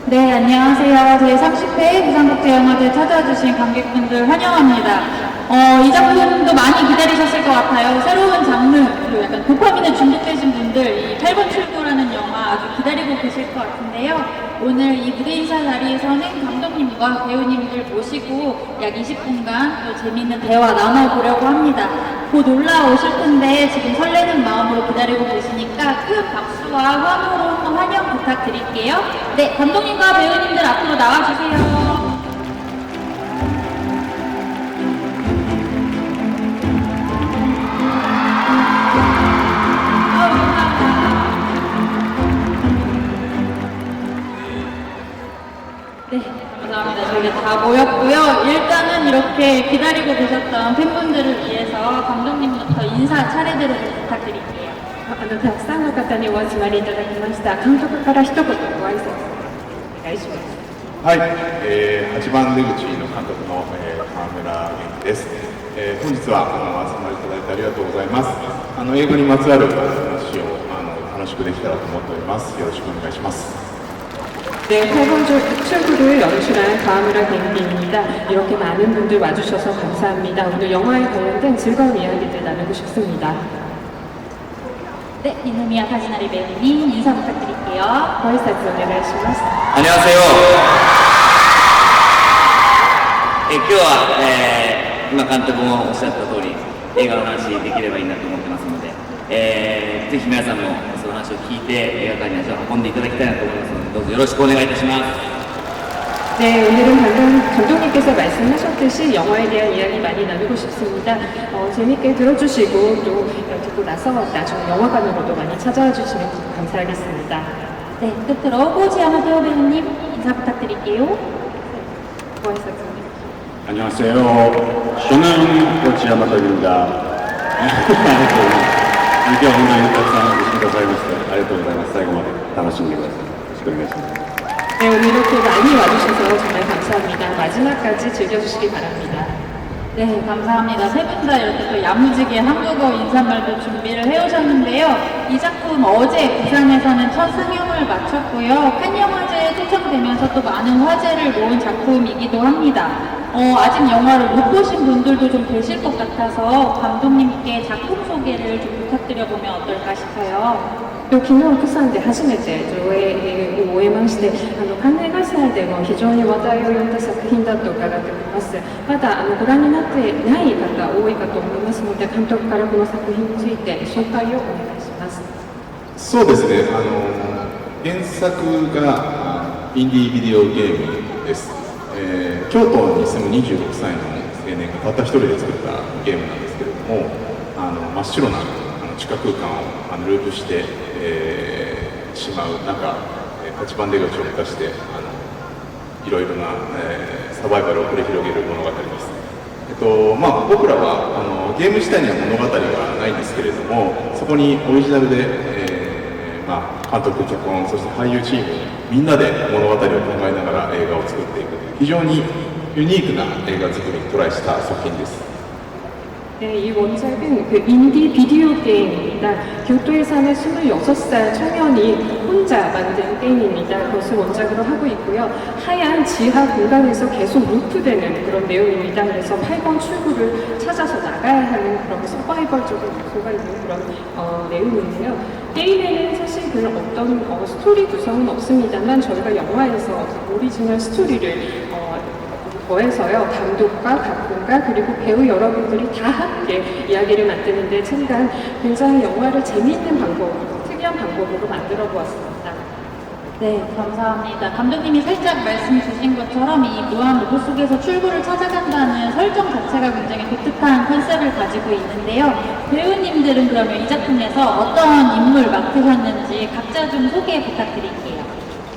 네, 안녕하세요. 제30회 부산국제영화제 찾아와 주신 관객분들 환영합니다. 이 작품도 많이 기다리셨을 것 같아요. 새로운 장르, 그리고 약간 도파민에 중독되신 분들, 이 8번 출구라는 영화 아주 기다리고 계실 것 같은데요. 오늘 이 무대 인사 자리에서는 감독님과 배우님들 모시고 약 20분간 또 재미있는 대화 나눠보려고 합니다. 곧 올라오실 텐데 지금 설레는 마음으로 기다리고 계시니까 큰 박수와 환호로 한번 환영 부탁드릴게요. 네, 감독님과 배우님들 앞으로 나와주세요. 네, 감사합니다. 저희가 다 모였고요. 일단은 이렇게 기다리고 계셨던 팬분들을 위해서 감독님부터 인사 차례대로 부탁드릴게요. たくさんの方にお集まりいただきました。監督から一言ご挨拶お願いします。はい、8番出口の監督の、川村元気です。本日はお集まりいただいてありがとうございます。映画にまつわる話を楽しくできたらと思っております。よろしくお願いします。 네, 8번 출구를 연출한 가무라 갱비입니다. 이렇게 많은 분들 와주셔서 감사합니다. 오늘 영화에 관련된 즐거운 이야기들 나누고 싶습니다. 네, 이누미야 카지나리 배우님 인사 부탁드릴게요. 고이사츠 오네가이시마스. 안녕하세요. 今日は、今監督もおっしゃった通り映画の話できればいいなと思ってますので、ぜひ皆さんもその話を聞いて映画館に足を運んでいただきたいなと思いますのでどうぞよろしくお願いいたします。 네, 오늘은 감독님께서 말씀하셨듯이 영화에 대한 이야기 많이 나누고 싶습니다. 재밌게 들어주시고 또 듣고 나서 나중에 영화관으로도 많이 찾아와 주시면 감사하겠습니다. 네, 끝으로 고지야마 배우 배우님 인사 부탁드릴게요. 고맙습니다. 안녕하세요. 저는 고치야마 배우입니다. 이렇게 오늘たくさんお越しくださいましてありがとうございます。最後まで楽しんでください。よろしくお願いします。 네, 오늘 이렇게 많이 와주셔서 정말 감사합니다. 마지막까지 즐겨주시기 바랍니다. 네, 감사합니다. 세 분 다 이렇게 또 야무지게 한국어 인사말도 준비를 해오셨는데요. 이 작품 어제 부산에서는 첫 상영을 마쳤고요. 칸 영화제에 초청되면서 또 많은 화제를 모은 작품이기도 합니다. 아직 영화를 못 보신 분들도 좀 계실 것 같아서 감독님께 작품 소개를 좀 부탁드려보면 어떨까 싶어요. 昨日、釜山で初めて上映を終えまして、カンヌ映画祭でも非常に話題を呼んだ作品だと伺っております。まだご覧になってない方多いかと思いますので、監督からこの作品について紹介をお願いします。そうですね。原作がインディービデオゲームです。京都に住む26歳の青年がたった一人で作ったゲームなんですけれども、真っ白な地下空間をループして、しまう中、8番出口を目指していろいろな、サバイバルを繰り広げる物語です。僕らはゲーム自体には物語がないんですけれども、そこにオリジナルで、監督、脚本、そして俳優チームみんなで物語を考えながら映画を作っていく非常にユニークな映画作りにトライした作品です。 네, 이 원작은 인디 비디오 게임입니다. 교토에 사는 26살 청년이 혼자 만든 게임입니다. 그것을 원작으로 하고 있고요. 하얀 지하 공간에서 계속 루프되는 그런 내용입니다. 그래서 8번 출구를 찾아서 나가야 하는 그런 서바이벌적인 요소가 있는 그런 내용인데요. 게임에는 사실 그런 어떤 스토리 구성은 없습니다만 저희가 영화에서 오리지널 스토리를 더해서요, 감독과 각본가 그리고 배우 여러분들이 다 함께 이야기를 만드는데 참간 굉장히 영화를 재미있는 방법, 특이한 방법으로 만들어 보았습니다. 네, 감사합니다. 감독님이 살짝 말씀 주신 것처럼 이 무한 로드 속에서 출구를 찾아간다는 설정 자체가 굉장히 독특한 컨셉을 가지고 있는데요. 배우님들은 그러면 이 작품에서 어떤 인물 맡으셨는지 각자 좀 소개 부탁드릴게요.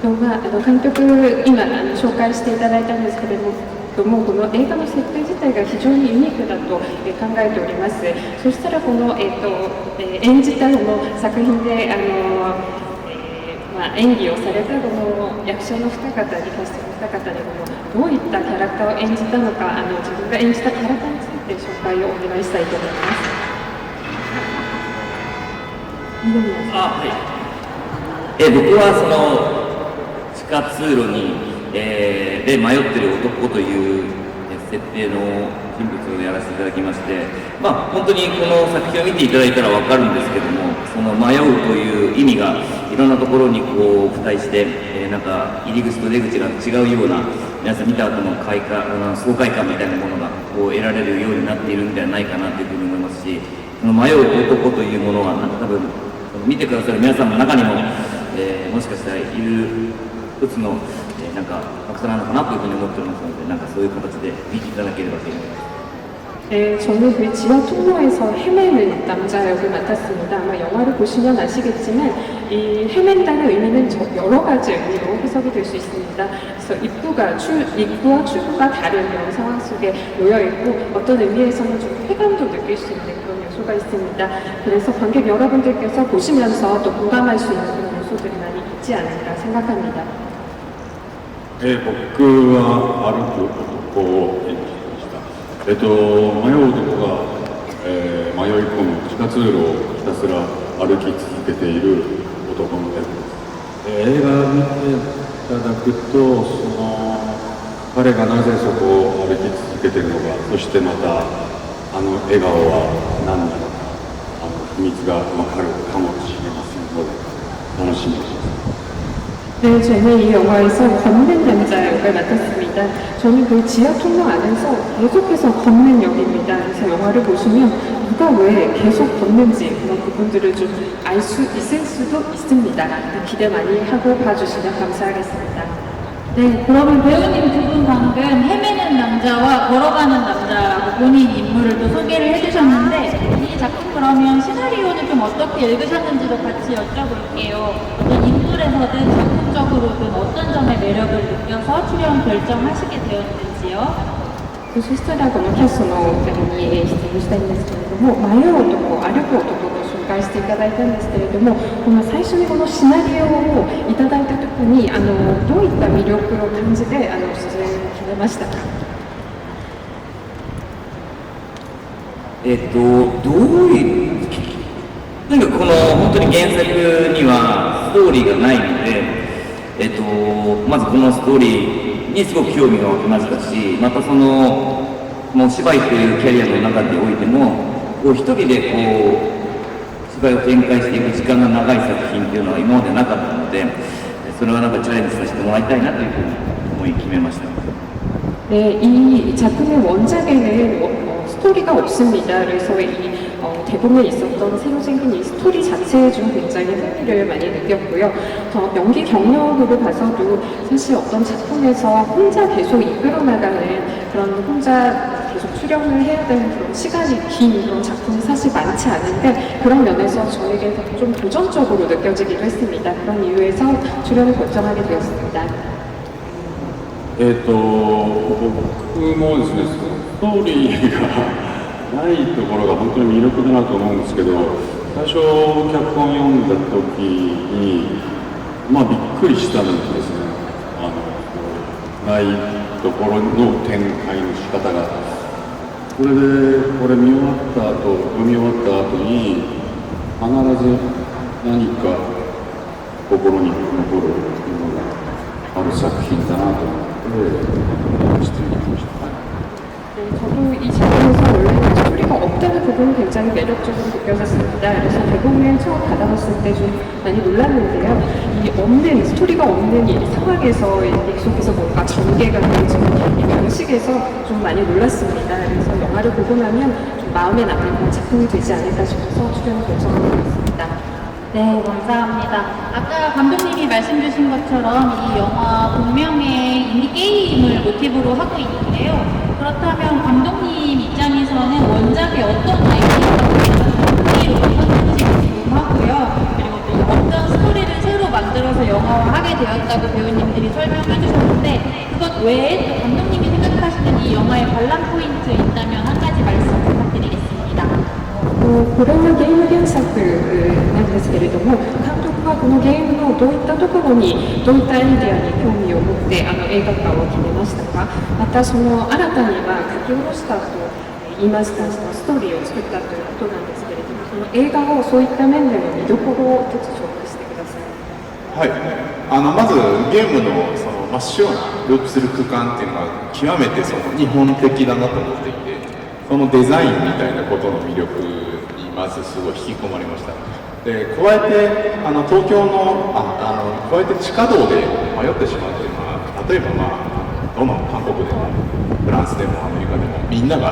監督、今紹介していただいたんですけれども、この映画の設定自体が非常にユニークだと考えております。そしたらこの、演じたこの作品で演技をされたこの役者の二方に、キャストの二方にどういったキャラクターを演じたのか、自分が演じたキャラクターについて紹介をお願いしたいと思います。はい。僕はその下通路に、で迷ってる男という設定の人物をやらせていただきまして、まあ、本当にこの作品を見ていただいたら分かるんですけども、その迷うという意味がいろんなところにこう付帯して、なんか入り口と出口が違うような、皆さん見た後の爽快感みたいなものがこう得られるようになっているんではないかなというふうに思いますし、その迷う男というものはなんか多分見てくださる皆さんの中にも、もしかしたらいる一つの、なんかファクターなのかなというふうに思っておりますので、なんかそういう形で見ていただければと思います。저는 그 지하 통로에서 헤매는 남자 역을 맡았습니다. 아마 영화를 보시면 아시겠지만 이 헤맨다는 의미는 여러 가지 의미로 해석이 될 수 있습니다. 그래서 입구와 출구가 다른 그런 상황 속에 놓여 있고 어떤 의미에서는 좀 쾌감도 느낄 수 있는 그런 요소가 있습니다. 그래서 관객 여러분들께서 보시면서 또 공감할 수 있는 그런 요소들이 많이 있지 않을까 생각합니다. 僕は歩く男を演じました。迷う男が、迷い込む地下通路をひたすら歩き続けている男の役です。映画を見ていただくと、彼がなぜそこを歩き続けているのか、そしてまたあの笑顔は何なのか、秘密がわかるかもしれませんので、楽しみです。 네, 저는 이 영화에서 걷는 남자 역을 맡았습니다. 저는 그 지하 통로 안에서 계속해서 걷는 역입니다. 그래서 영화를 보시면 누가 왜 계속 걷는지 그런 부분들을 좀 알 수 있을 수도 있습니다. 기대 많이 하고 봐주시면 감사하겠습니다. 네, 그러면 배우님 두 분 방금 헤매는 남자와 걸어가는 남자라고 본인 인물을 또 소개를 해주셨는데 이 작품 그러면 시나리오는 좀 어떻게 읽으셨는지도 같이 여쭤볼게요. 어떤 인물에서든 작품적으로든 어떤 점의 매력을 느껴서 출연 결정하시게 되었는지요? そしたらこのキャストのお二人に質問したいんですけれども、迷う男、歩く男を紹介していただいたんですけれども、この最初にこのシナリオをいただいたときにどういった魅力を感じて出演を決めましたか？どういうなんかこの本当に原作にはストーリーがないので、まずこのストーリーにすごく興味が湧きましたし、またもう芝居というキャリアの中においてもこう一人でこう芝居を展開していく時間が長い作品っていうのは今までなかったので、それはなんかチャレンジさせてもらいたいなというふうに思い決めました。 네, 이 작품의 원작에는 스토리가 없습니다. 그래서 이 대본에 있었던 새로 생긴 이 스토리 자체에 좀 굉장히 흥미를 많이 느꼈고요. 연기 경력으로 봐서도 사실 어떤 작품에서 혼자 계속 이끌어 나가는 그런 혼자 계속 출연을 해야 되는 그런 시간이 긴 그런 작품이 사실 많지 않은데 그런 면에서 저에게 좀 도전적으로 느껴지기도 했습니다. 그런 이유에서 출연을 결정하게 되었습니다. 僕もですね、ストーリーがないところが本当に魅力だなと思うんですけど、最初脚本読んだ時にびっくりしたんですね。ないところの展開の仕方が。これ見終わった後、読み終わった後に必ず何か心に残るものがある作品だなと思って。 저도 이 작품에서 원래는 스토리가 없다는 부분이 굉장히 매력적으로 느껴졌습니다. 그래서 대본을 처음 받아봤을 때 좀 많이 놀랐는데요. 이 없는, 스토리가 없는 이 상황에서 익숙해서 뭔가 전개가 되어지는 이 방식에서 좀 많이 놀랐습니다. 그래서 영화를 보고 나면 좀 마음에 남는 그런 작품이 되지 않을까 싶어서 출연을 결정하게 되었습니다. 네, 감사합니다. 아까 감독님이 말씀 주신 것처럼 이 영화 본명의 인디게임을 모티브로 하고 있는데요. 그렇다면 감독님 입장에서는 원작의 어떤 아이디어로 만들었는지 궁금하고요. 그리고 또 어떤 스토리를 새로 만들어서 영화화하게 되었다고 배우님들이 설명해 주셨는데 그것 외에 또 감독님이 생각하시는 이 영화의 관람 포인트 있다면 한 가지 말씀 부탁드리겠습니다. これはゲーム原作なんですけれども、監督はこのゲームのどういったところにどういったアイデアに興味を持って映画化を決めましたか。またその新たに書き下ろしたと言いますか、そのストーリーを作ったということなんですけれども、その映画をそういった面での見どころを一つ紹介してください。はい。まずゲームのその真っ白なループする空間っていうのが極めてその日本的だなと思っていて、そのデザインみたいなことの魅力にまずすごい引き込まれました。で加えて東京の加えて地下道で迷ってしまうというのは、例えばどの韓国でもフランスでもアメリカでもみんなが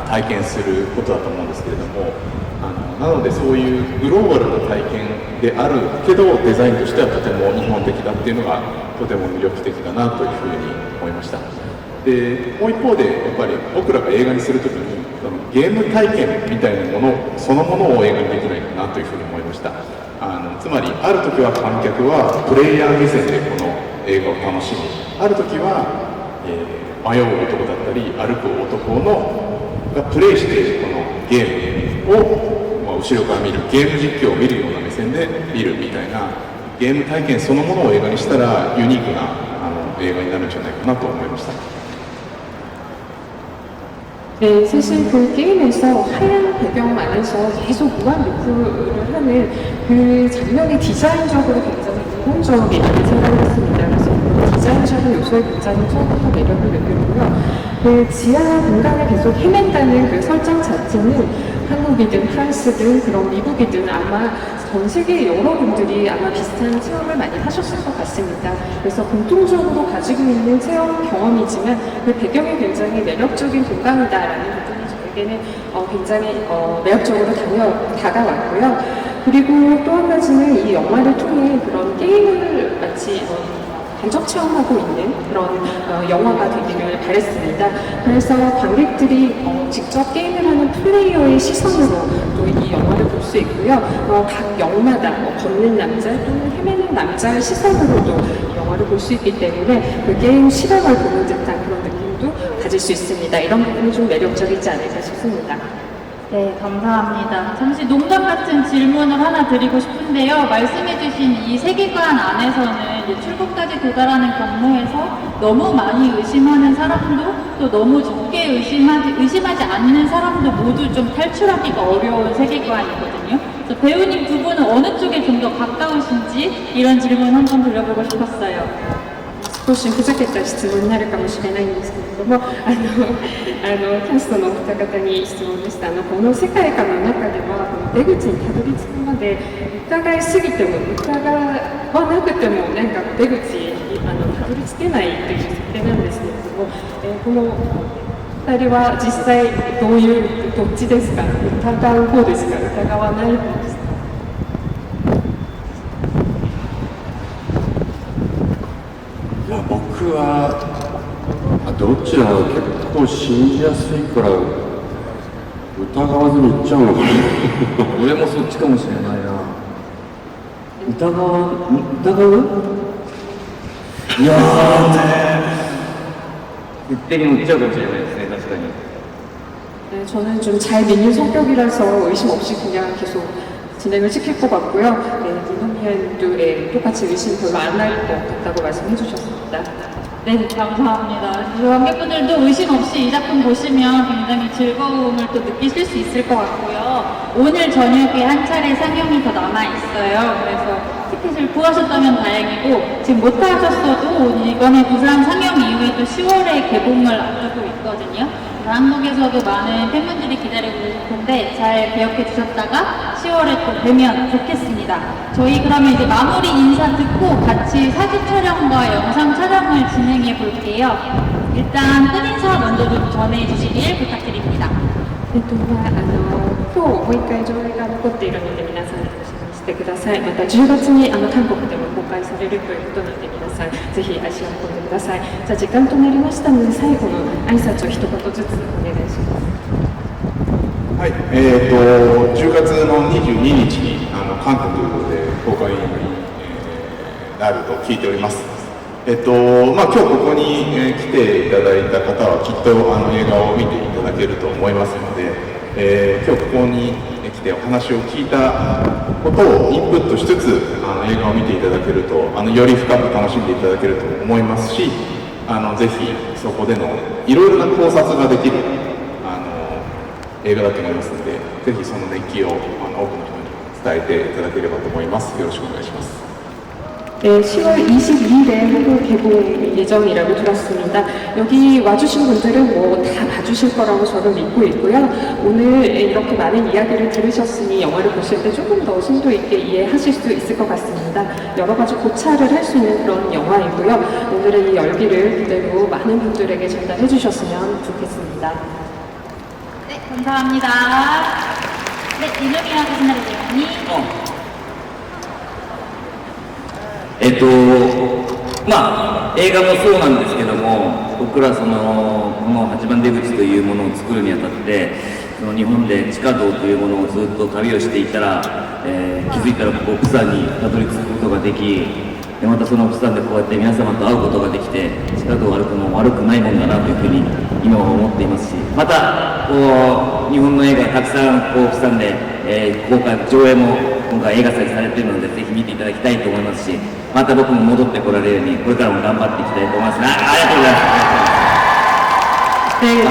体験することだと思うんですけれども、なのでそういうグローバルな体験であるけどデザインとしてはとても日本的だっていうのがとても魅力的だなというふうに思いました。でもう一方でやっぱり僕らが映画にするときにそのゲーム体験みたいなものそのものを映画にできないかなというふうに思いました。つまりある時は観客はプレイヤー目線でこの映画を楽しみ、ある時は、迷う男だったり歩く男がプレイしているこのゲームを、後ろから見るゲーム実況を見るような目線で見るみたいなゲーム体験そのものを映画にしたらユニークな映画になるんじゃないかなと思いました。 네, 사실 그 게임에서 하얀 배경 안에서 계속 무한 루프를 하는 그 장면이 디자인적으로 굉장히 인공적이라는 생각을 했습니다. 그래서 그 디자인적인 요소에 굉장히 처음부터 매력을 느꼈고요. 그 지하 공간에 계속 헤맨다는 그 설정 자체는 한국이든 프랑스든 그런 미국이든 아마 전 세계 여러분들이 아마 비슷한 체험을 많이 하셨을 것 같습니다. 그래서 공통적으로 가지고 있는 체험 경험이지만 그 배경이 굉장히 매력적인 공간이다라는 부분이 저에게는 굉장히 매력적으로 다가왔고요. 그리고 또 한 가지는 이 영화를 통해 그런 게임을 마치 간접 체험하고 있는 그런 영화가 되기를 바랬습니다. 그래서 관객들이 직접 게임을 하는 플레이어의 시선으로 또 이 영화를 볼 수 있고요. 각 역마다 걷는 남자 또는 헤매는 남자의 시선으로도 이 영화를 볼 수 있기 때문에 그 게임 실험을 보는 듯한 그런 느낌도 가질 수 있습니다. 이런 부분이 좀 매력적이지 않을까 싶습니다. 네, 감사합니다. 잠시 농담 같은 질문을 하나 드리고 싶은데요. 말씀해주신 이 세계관 안에서는 이제 출구까지 도달하는 경로에서 너무 많이 의심하는 사람도 또 너무 적게 의심하지 않는 사람도 모두 좀 탈출하기가 어려운 세계관이거든요. 그래서 배우님 두 분은 어느 쪽에 좀 더 가까우신지 이런 질문 한번 드려보고 싶었어요. 少しふざけた質問になるかもしれないんですけれども、キャストのお二方に質問でした。この世界観の中では、この出口にたどり着くまで、疑いすぎても疑わなくても、なんか出口にたどり着けないという設定なんですけれども、この2人は実際どっちですか？疑う方ですか？疑わない方ですか？いや僕はどっちだろう、結構信じやすいから疑わずにいっちゃうのかな俺もそっちかもしれないな。疑ういやーね一滴乗っちゃうかもしれないですね、確かに。 네, 저는 좀 잘 믿는 성격이라서 의심 없이 그냥 계속 진행을 시킬 것 같고요. 네, 니노미안도 똑같이 의심 별로 안 할 것 같다고 말씀해 주셨습니다. 네, 감사합니다. 관객분들도 의심 없이 이 작품 보시면 굉장히 즐거움을 또 느끼실 수 있을 것 같고요. 오늘 저녁에 한 차례 상영이 더 남아있어요. 그래서 티켓을 구하셨다면 다행이고, 지금 못 하셨어도 이번에 부산 상영 이후에 또 10월에 개봉을 앞두고 있거든요. 한국에서도 많은 팬분들이 기다리고 계실 텐데 잘 기억해 주셨다가 10월에 또 뵈면 좋겠습니다. 저희 그러면 이제 마무리 인사 듣고 같이 사진 촬영과 영상 촬영을 진행해 볼게요. 일단 끝인사 먼저 좀 전해 주시길 부탁드립니다. 今日もう一回上映が残っているので皆さん楽しみにしてください。また10月に韓国でも公開されるということなので皆さんぜひ足を運んでください。じゃあ時間となりましたので最後の挨拶を一言ずつお願いします。はい、10月の22日に韓国で公開になると聞いております。今日ここに、来ていただいた方はきっと映画を見ていただけると思いますので、今日ここに来てお話を聞いたことをインプットしつつ映画を見ていただけるとより深く楽しんでいただけると思いますし、ぜひそこでのいろいろな考察ができる映画だと思いますので、ぜひその熱気を多くの人に伝えていただければと思います。よろしくお願いします。 네, 10월 22일에 한국 개봉 예정이라고 들었습니다. 여기 와주신 분들은 뭐 다 봐주실 거라고 저는 믿고 있고요. 오늘 이렇게 많은 이야기를 들으셨으니 영화를 보실 때 조금 더 심도 있게 이해하실 수 있을 것 같습니다. 여러 가지 고찰을 할 수 있는 그런 영화이고요. 오늘의 이 열기를 그대로 많은 분들에게 전달해 주셨으면 좋겠습니다. 네, 감사합니다. 네, 이름이랑 거짓말이 대원이. まあ、映画もそうなんですけども、僕らこの八番出口というものを作るにあたって、その日本で地下道というものをずっと旅をしていたら、気づいたらここ、釜山にたどり着くことができ、でまたその釜山でこうやって皆様と会うことができて、地下道を歩くのも悪くないもんだなというふうに今は思っていますし、またこう日本の映画がたくさんこう釜山で、公開上映も今回映画祭されているのでぜひ見ていただきたいと思いますし、また僕も戻ってこられるようにこれからも頑張っていきたいと思います。ありがとうございます。 네,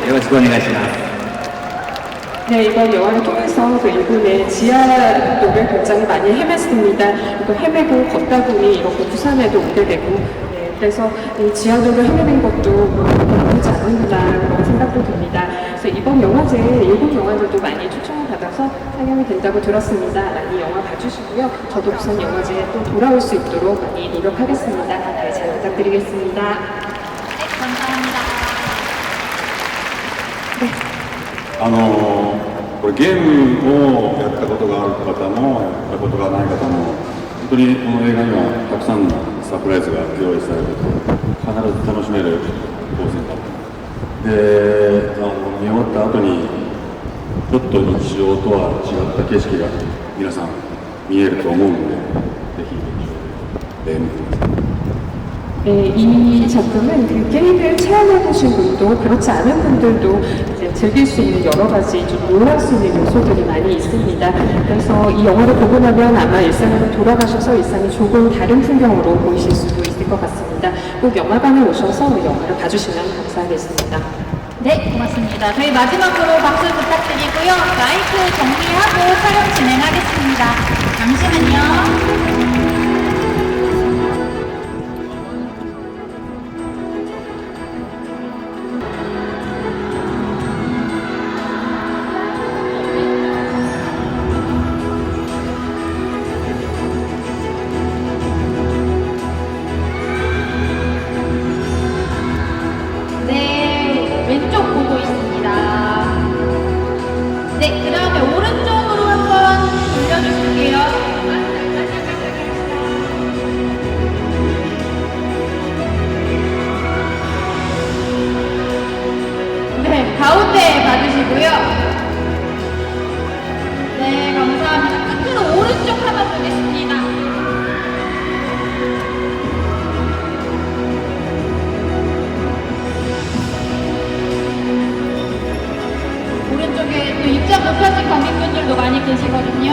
よろしくお願いします。 네, 이번 영화를 통해서 그 일본의 지하도를 굉장히 많이 헤맸습니다. 또 헤매고 걷다 보니 이렇게 부산에도 오게 되고, 네, 그래서 이 지하도를 헤매는 것도 나쁘지 않은구나 그런 생각도 듭니다. 그래서 이번 영화제에 일본 영화들도 많이 초청을 받아서 상영이 된다고 들었습니다. 많이 영화 봐주시고요. 저도 부산 영화제에 또 돌아올 수 있도록 많이 노력하겠습니다. 네, 잘 부탁드리겠습니다. 네, 감사합니다. これゲームをやったことがある方もやったことがない方も本当にこの映画にはたくさんのサプライズが用意されてて必ず楽しめる当然だで見終わった後にちょっと日常とは違った景色が皆さん見えると思うのでぜひ見てください。 네, 이 작품은 그 게임을 체험해보신 분도 그렇지 않은 분들도 이제 즐길 수 있는 여러 가지 좀 놀랄 수 있는 요소들이 많이 있습니다. 그래서 이 영화를 보고 나면 아마 일상으로 돌아가셔서 일상이 조금 다른 풍경으로 보이실 수도 있을 것 같습니다. 꼭 영화관에 오셔서 영화를 봐주시면 감사하겠습니다. 네, 고맙습니다. 저희 마지막으로 박수 부탁드리고요. 마이크 정리하고 촬영 진행하겠습니다. 잠시만요. 네, 왼쪽 보고 있습니다. 네, 그 다음에 오른쪽으로 한번 돌려주실게요. 네, 가운데 봐주시고요. 네, 감사합니다. 끝으로 오른쪽 한번 보겠습니다. 오른쪽에 또 입장 못하신 관객분들도 많이 계시거든요.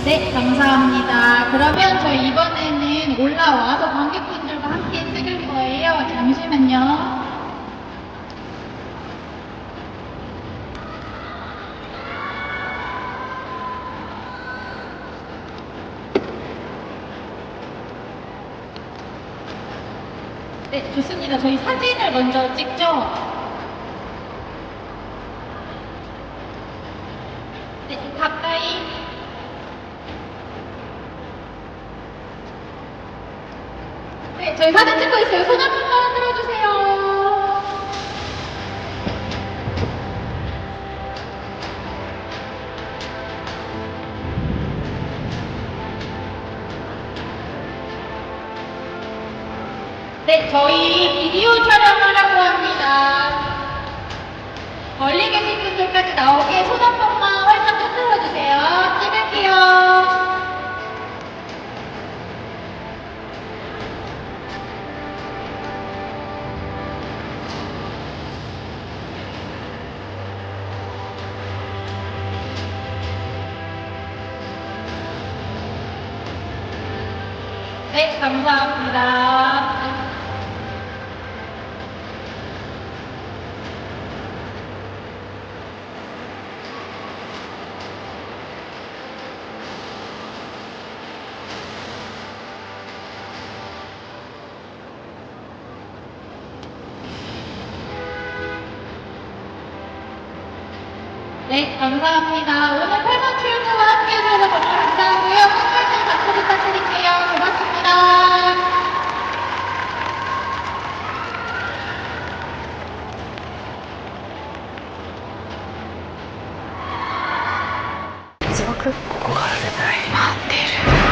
네, 감사합니다. 그러면 저희 이번에는 올라와서 관객분들과 함께 찍을 거예요. 잠시만요. 네, 좋습니다. 저희 사진을 먼저 찍죠. 네, 가까이. 네, 저희 사진 찍고 있어요. 손 한 번만 들어주세요. 네, 저희 비디오 촬영을 하고 합니다. 멀리 계신 분들까지 나오게 손 한 번만 활짝 흔들어 주세요. 찍을게요. 네, 감사합니다. 네, 감사합니다. 오늘 8번 출구와 함께 해주셔서 정말 감사하고요. 큰 말씀 박수 부탁드릴게요. 고맙습니다. すごくここから出たい待ってる